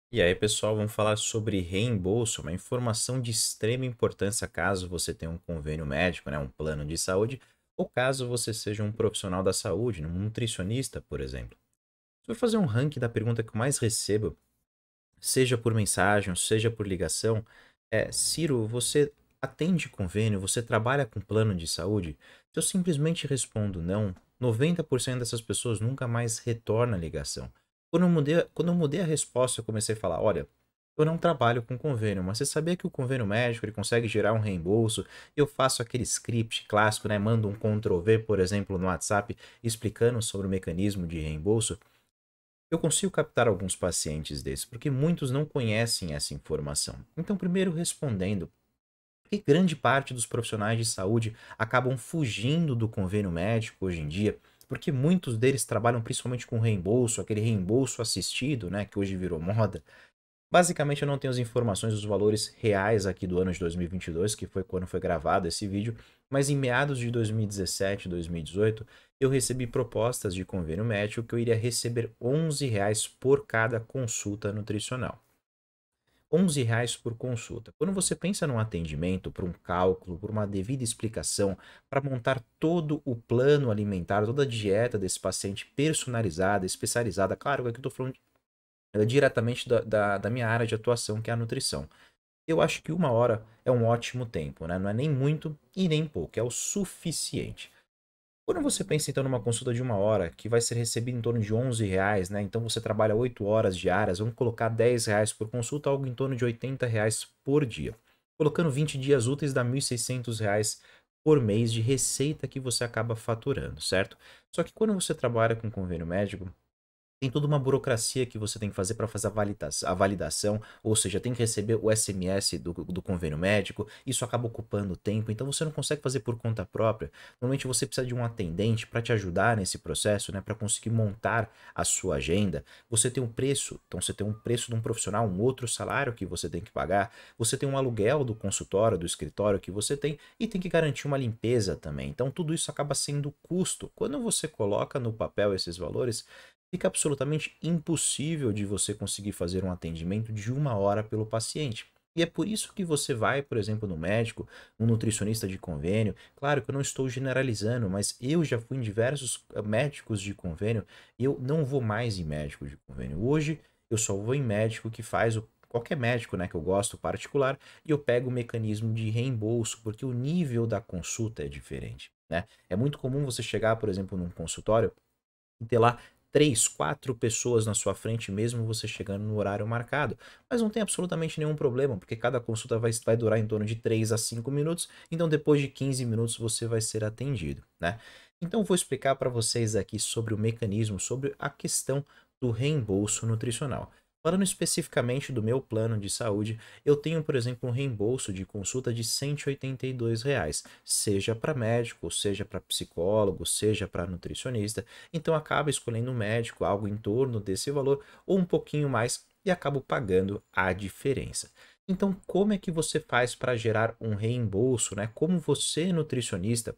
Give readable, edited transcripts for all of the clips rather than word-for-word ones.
E aí, pessoal, vamos falar sobre reembolso, uma informação de extrema importância caso você tenha um convênio médico, né, um plano de saúde, ou caso você seja um profissional da saúde, um nutricionista, por exemplo. Se eu for fazer um ranking da pergunta que eu mais recebo, seja por mensagem, ou seja por ligação, Ciro, você atende convênio, você trabalha com plano de saúde? Se eu simplesmente respondo não, 90% dessas pessoas nunca mais retorna a ligação. Quando eu mudei a resposta, eu comecei a falar, olha, eu não trabalho com convênio, mas você sabia que o convênio médico ele consegue gerar um reembolso? Eu faço aquele script clássico, né? Mando um Ctrl+V, por exemplo, no WhatsApp, explicando sobre o mecanismo de reembolso. Eu consigo captar alguns pacientes desses, porque muitos não conhecem essa informação. Então, primeiro respondendo, por que grande parte dos profissionais de saúde acabam fugindo do convênio médico hoje em dia? Porque muitos deles trabalham principalmente com reembolso, aquele reembolso assistido, né, que hoje virou moda. Basicamente, eu não tenho as informações dos valores reais aqui do ano de 2022, que foi quando foi gravado esse vídeo, mas em meados de 2017, 2018, eu recebi propostas de convênio médico que eu iria receber R$ 11 por cada consulta nutricional. R$ 11 por consulta. Quando você pensa num atendimento, por um cálculo, por uma devida explicação, para montar todo o plano alimentar, toda a dieta desse paciente personalizada, especializada, claro que aqui eu estou falando diretamente da minha área de atuação, que é a nutrição. Eu acho que 1 hora é um ótimo tempo, né? Não é nem muito e nem pouco, é o suficiente. Quando você pensa então numa consulta de 1 hora, que vai ser recebida em torno de R$ 11, né? Então você trabalha 8 horas diárias, vamos colocar R$ 10 por consulta, algo em torno de R$ 80 por dia. Colocando 20 dias úteis dá R$ 1.600 por mês de receita que você acaba faturando, certo? Só que quando você trabalha com convênio médico, tem toda uma burocracia que você tem que fazer para fazer a validação, ou seja, tem que receber o SMS do convênio médico, isso acaba ocupando tempo, então você não consegue fazer por conta própria. Normalmente você precisa de um atendente para te ajudar nesse processo, né, para conseguir montar a sua agenda. Você tem um preço, então você tem um preço de um profissional, um outro salário que você tem que pagar, você tem um aluguel do consultório, do escritório que você tem e tem que garantir uma limpeza também. Então tudo isso acaba sendo custo. Quando você coloca no papel esses valores, fica absolutamente impossível de você conseguir fazer um atendimento de 1 hora pelo paciente. E é por isso que você vai, por exemplo, no médico, um nutricionista de convênio. Claro que eu não estou generalizando, mas eu já fui em diversos médicos de convênio e eu não vou mais em médico de convênio. Hoje eu só vou em médico que faz qualquer médico, né, que eu gosto particular, e eu pego o mecanismo de reembolso, porque o nível da consulta é diferente, né? É muito comum você chegar, por exemplo, num consultório e ter lá 3, 4 pessoas na sua frente, mesmo você chegando no horário marcado. Mas não tem absolutamente nenhum problema, porque cada consulta vai durar em torno de 3 a 5 minutos, então depois de 15 minutos você vai ser atendido, né? Então vou explicar para vocês aqui sobre o mecanismo, sobre a questão do reembolso nutricional. Falando especificamente do meu plano de saúde, eu tenho, por exemplo, um reembolso de consulta de R$ 182, seja para médico, seja para psicólogo, seja para nutricionista. Então acaba escolhendo um médico, algo em torno desse valor ou um pouquinho mais e acabo pagando a diferença. Então, como é que você faz para gerar um reembolso, né? Como você, nutricionista,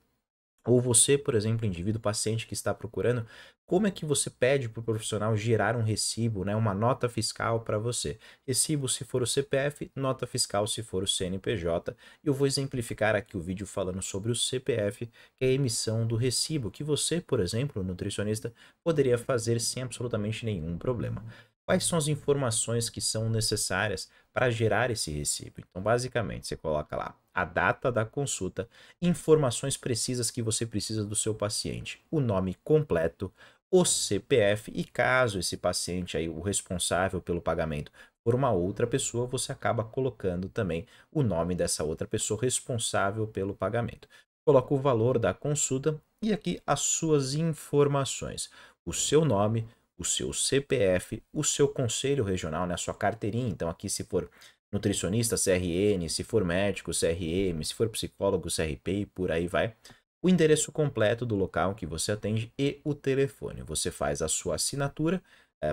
ou você, por exemplo, indivíduo paciente que está procurando, como é que você pede para o profissional gerar um recibo, né, uma nota fiscal para você? Recibo se for o CPF, nota fiscal se for o CNPJ. E eu vou exemplificar aqui o vídeo falando sobre o CPF, que é a emissão do recibo, que você, por exemplo, nutricionista, poderia fazer sem absolutamente nenhum problema. Quais são as informações que são necessárias para gerar esse recibo? Então, basicamente, você coloca lá a data da consulta, informações precisas que você precisa do seu paciente, o nome completo, o CPF e caso esse paciente aí, o responsável pelo pagamento for uma outra pessoa, você acaba colocando também o nome dessa outra pessoa responsável pelo pagamento. Coloca o valor da consulta e aqui as suas informações, o seu nome, o seu CPF, o seu conselho regional, né, a sua carteirinha. Então aqui se for nutricionista, CRN, se for médico, CRM, se for psicólogo, CRP e por aí vai. O endereço completo do local que você atende e o telefone. Você faz a sua assinatura,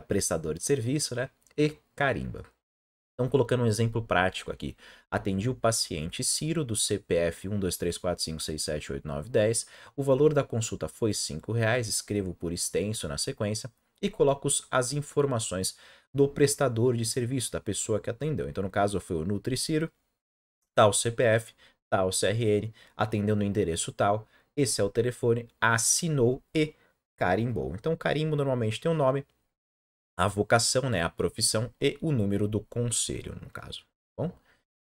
prestador de serviço, né? E carimba. Então, colocando um exemplo prático aqui, atendi o paciente Ciro do CPF 12345678910, o valor da consulta foi R$ 5, escrevo por extenso na sequência e coloco as informações do prestador de serviço, da pessoa que atendeu. Então, no caso, foi o Nutriciro, tal CPF, tal CRN, atendendo o endereço tal, esse é o telefone, assinou e carimbou. Então, o carimbo normalmente tem o nome, a vocação, né, a profissão e o número do conselho, no caso. Tá bom?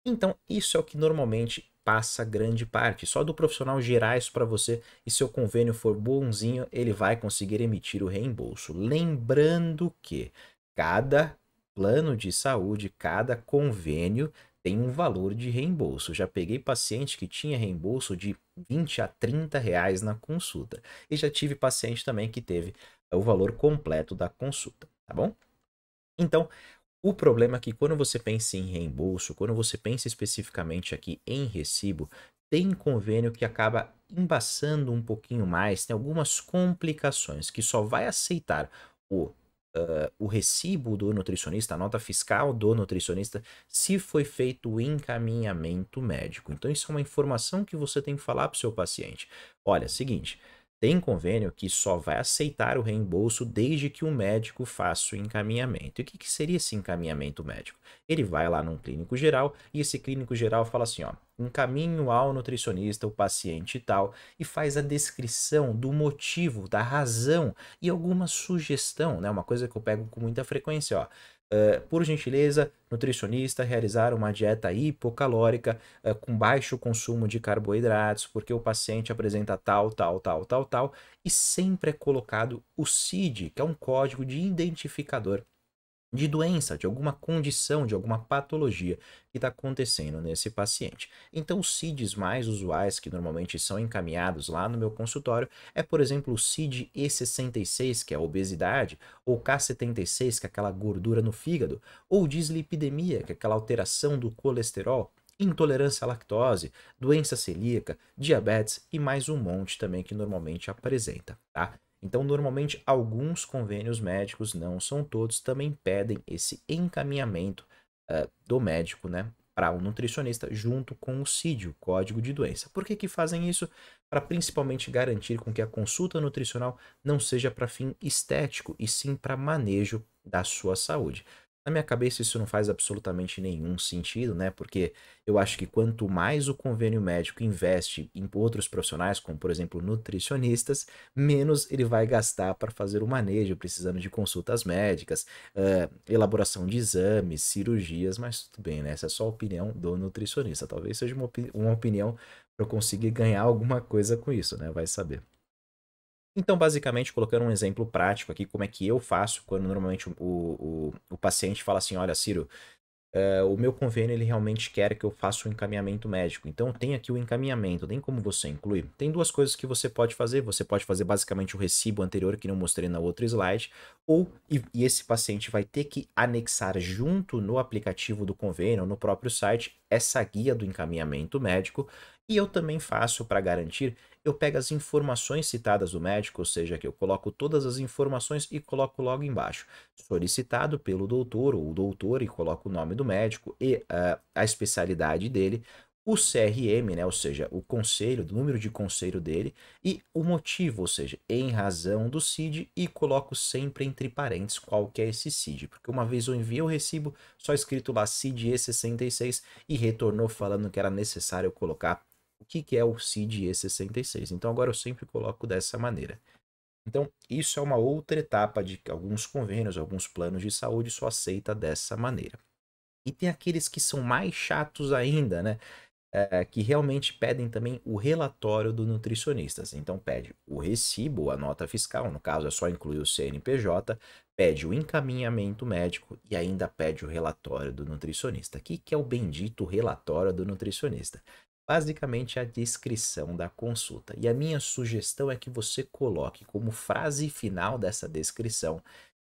Então, isso é o que normalmente passa grande parte. Só do profissional gerar isso para você e seu convênio for bonzinho, ele vai conseguir emitir o reembolso. Lembrando que cada plano de saúde, cada convênio tem um valor de reembolso. Já peguei paciente que tinha reembolso de 20 a 30 reais na consulta. E já tive paciente também que teve o valor completo da consulta, tá bom? Então, o problema é que quando você pensa em reembolso, quando você pensa especificamente aqui em recibo, tem convênio que acaba embaçando um pouquinho mais, tem algumas complicações que só vai aceitar o, o recibo do nutricionista, a nota fiscal do nutricionista, se foi feito o encaminhamento médico. Então, isso é uma informação que você tem que falar para o seu paciente. Olha, seguinte. Tem convênio que só vai aceitar o reembolso desde que o médico faça o encaminhamento. E o que seria esse encaminhamento médico? Ele vai lá num clínico geral e esse clínico geral fala assim, ó, encaminho ao nutricionista o paciente e tal, e faz a descrição do motivo, da razão e alguma sugestão, né? Uma coisa que eu pego com muita frequência, ó. Por gentileza, nutricionista, realizar uma dieta hipocalórica com baixo consumo de carboidratos, porque o paciente apresenta tal, tal, tal, tal, tal, e sempre é colocado o CID, que é um código de identificador de doença, de alguma condição, de alguma patologia que está acontecendo nesse paciente. Então, os CIDs mais usuais que normalmente são encaminhados lá no meu consultório é, por exemplo, o CID E66, que é a obesidade, ou K76, que é aquela gordura no fígado, ou dislipidemia, que é aquela alteração do colesterol, intolerância à lactose, doença celíaca, diabetes e mais um monte também que normalmente apresenta, tá? Então, normalmente, alguns convênios médicos, não são todos, também pedem esse encaminhamento do médico, né, para o nutricionista, junto com o CID, o código de doença. Por que que fazem isso? Para principalmente garantir com que a consulta nutricional não seja para fim estético, e sim para manejo da sua saúde. Na minha cabeça, isso não faz absolutamente nenhum sentido, né? Porque eu acho que quanto mais o convênio médico investe em outros profissionais, como por exemplo nutricionistas, menos ele vai gastar para fazer o manejo, precisando de consultas médicas, elaboração de exames, cirurgias, mas tudo bem, né? Essa é só a opinião do nutricionista. Talvez seja uma opinião para eu conseguir ganhar alguma coisa com isso, né? Vai saber. Então, basicamente, colocando um exemplo prático aqui, como é que eu faço quando normalmente o paciente fala assim, olha, Ciro, o meu convênio ele realmente quer que eu faça um encaminhamento médico. Então tem aqui o encaminhamento, tem como você incluir? Tem duas coisas que você pode fazer. Você pode fazer basicamente o recibo anterior que não mostrei na outra slide, ou e esse paciente vai ter que anexar junto no aplicativo do convênio, ou no próprio site, essa guia do encaminhamento médico. E eu também faço para garantir, eu pego as informações citadas do médico, ou seja, que eu coloco todas as informações e coloco logo embaixo solicitado pelo doutor ou o doutor e coloca o nome do médico e a especialidade dele, o CRM, né, ou seja, o conselho, o número de conselho dele e o motivo, ou seja, em razão do CID e coloco sempre entre parênteses qual que é esse CID, porque uma vez eu enviei o recibo só escrito lá CID E66 e retornou falando que era necessário eu colocar o que é o CID E66. Então agora eu sempre coloco dessa maneira. Então, isso é uma outra etapa de que alguns convênios, alguns planos de saúde só aceita dessa maneira. E tem aqueles que são mais chatos ainda, né? Que realmente pedem também o relatório do nutricionista. Então, pede o recibo, a nota fiscal, no caso é só incluir o CNPJ, pede o encaminhamento médico e ainda pede o relatório do nutricionista. O que é o bendito relatório do nutricionista? Basicamente, a descrição da consulta. E a minha sugestão é que você coloque como frase final dessa descrição,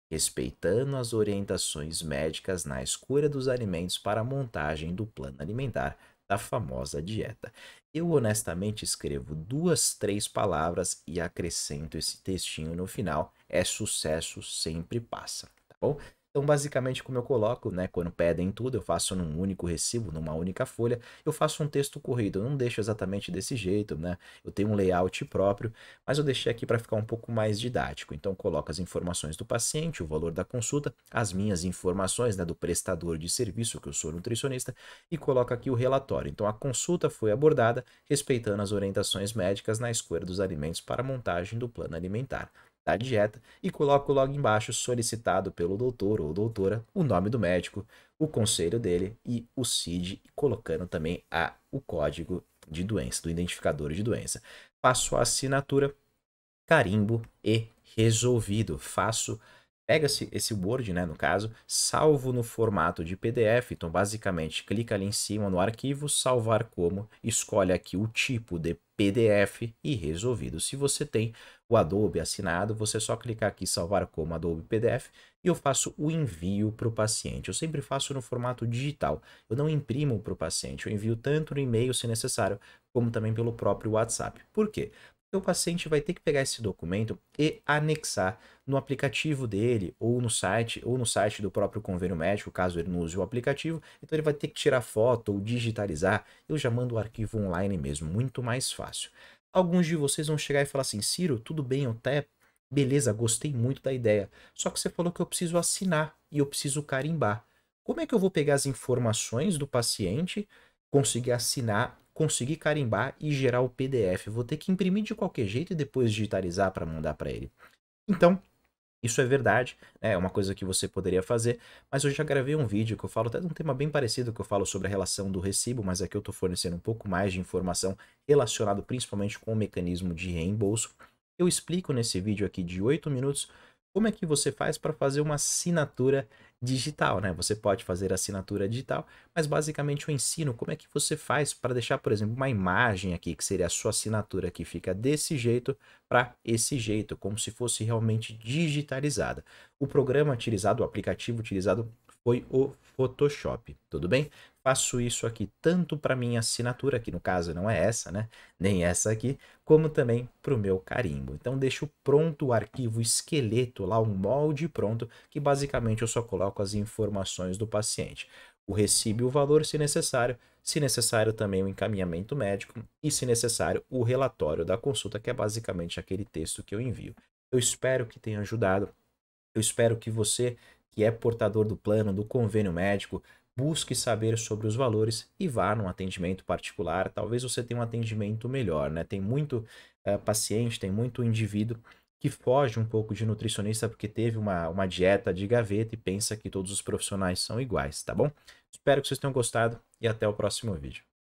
respeitando as orientações médicas na escolha dos alimentos para a montagem do plano alimentar da famosa dieta. Eu honestamente escrevo 2, 3 palavras e acrescento esse textinho no final. É sucesso, sempre passa, tá bom? Então, basicamente, como eu coloco, né, quando pedem tudo, eu faço num único recibo, numa única folha, eu faço um texto corrido, eu não deixo exatamente desse jeito, né? Eu tenho um layout próprio, mas eu deixei aqui para ficar um pouco mais didático. Então, eu coloco as informações do paciente, o valor da consulta, as minhas informações, né, do prestador de serviço, que eu sou nutricionista, e coloco aqui o relatório. Então, a consulta foi abordada respeitando as orientações médicas na escolha dos alimentos para a montagem do plano alimentar da dieta e coloco logo embaixo solicitado pelo doutor ou doutora o nome do médico, o conselho dele e o CID, colocando também o código de doença, do identificador de doença. Faço a assinatura, carimbo e resolvido. Pega-se esse Word, né, no caso, salvo no formato de PDF. Então, basicamente, clica ali em cima no arquivo, salvar como, escolhe aqui o tipo de PDF e resolvido. Se você tem o Adobe assinado, você só clicar aqui salvar como Adobe PDF e eu faço o envio para o paciente. Eu sempre faço no formato digital. Eu não imprimo para o paciente, eu envio tanto no e-mail, se necessário, como também pelo próprio WhatsApp. Por quê? O paciente vai ter que pegar esse documento e anexar no aplicativo dele ou no site do próprio convênio médico, caso ele não use o aplicativo. Então ele vai ter que tirar foto ou digitalizar. Eu já mando o arquivo online mesmo, muito mais fácil. Alguns de vocês vão chegar e falar assim: Ciro, tudo bem, eu até beleza, gostei muito da ideia. Só que você falou que eu preciso assinar e eu preciso carimbar. Como é que eu vou pegar as informações do paciente, conseguir assinar, conseguir carimbar e gerar o PDF? Vou ter que imprimir de qualquer jeito e depois digitalizar para mandar para ele. Então, isso é verdade, né? É uma coisa que você poderia fazer, mas eu já gravei um vídeo que eu falo até de um tema bem parecido, que eu falo sobre a relação do recibo, mas aqui eu estou fornecendo um pouco mais de informação relacionado principalmente com o mecanismo de reembolso. Eu explico nesse vídeo aqui de 8 minutos como é que você faz para fazer uma assinatura digital, né? Você pode fazer assinatura digital, mas basicamente eu ensino como é que você faz para deixar, por exemplo, uma imagem aqui, que seria a sua assinatura, que fica desse jeito para esse jeito, como se fosse realmente digitalizada. O programa utilizado, o aplicativo utilizado foi o Photoshop, tudo bem? Faço isso aqui tanto para minha assinatura, que no caso não é essa, né? Nem essa aqui, como também para o meu carimbo. Então deixo pronto o arquivo esqueleto lá, um molde pronto, que basicamente eu só coloco as informações do paciente. O recibo e o valor, se necessário também o encaminhamento médico e, se necessário, o relatório da consulta, que é basicamente aquele texto que eu envio. Eu espero que tenha ajudado. Eu espero que você, que é portador do plano, do convênio médico, busque saber sobre os valores e vá num atendimento particular. Talvez você tenha um atendimento melhor, né? Tem muito paciente, tem muito indivíduo que foge um pouco de nutricionista porque teve uma dieta de gaveta e pensa que todos os profissionais são iguais, tá bom? Espero que vocês tenham gostado e até o próximo vídeo.